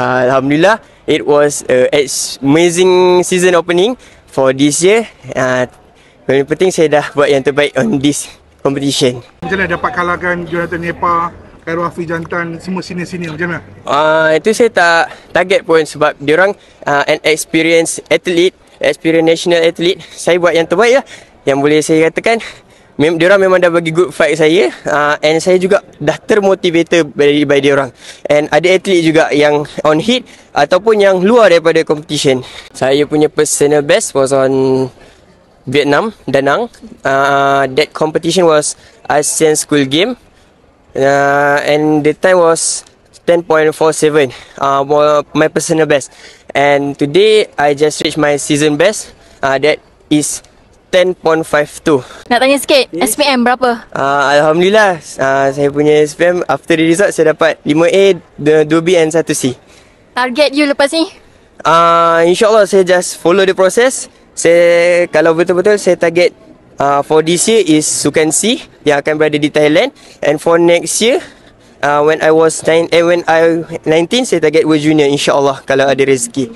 Alhamdulillah, it was amazing season opening for this year. Paling penting saya dah buat yang terbaik on this competition. Macam mana dapat kalahkan Jonathan Nepa, Khairul Hafiz Jantan, semua senior-senior macam mana? Itu saya tak target pun sebab diorang an experienced athlete, experienced national athlete. Saya buat yang terbaik lah. Yang boleh saya katakan, diorang memang dah bagi good fight saya, and saya juga dah termotivated by diorang. And ada atlet juga yang on hit ataupun yang luar daripada competition. Saya punya personal best was on Vietnam, Da Nang. That competition was ASEAN School Game, and the time was 10.47, my personal best. And today I just reached my season best, that is 10.52. Nak tanya sikit, SPM berapa? Alhamdulillah, saya punya SPM after the result saya dapat 5A, 2B and 1C. Target you lepas ni? InsyaAllah saya just follow the process. Saya, kalau betul-betul saya target for this year is Sukan C yang akan berada di Thailand, and for next year when I 19 saya target World Junior, insyaAllah kalau ada rezeki.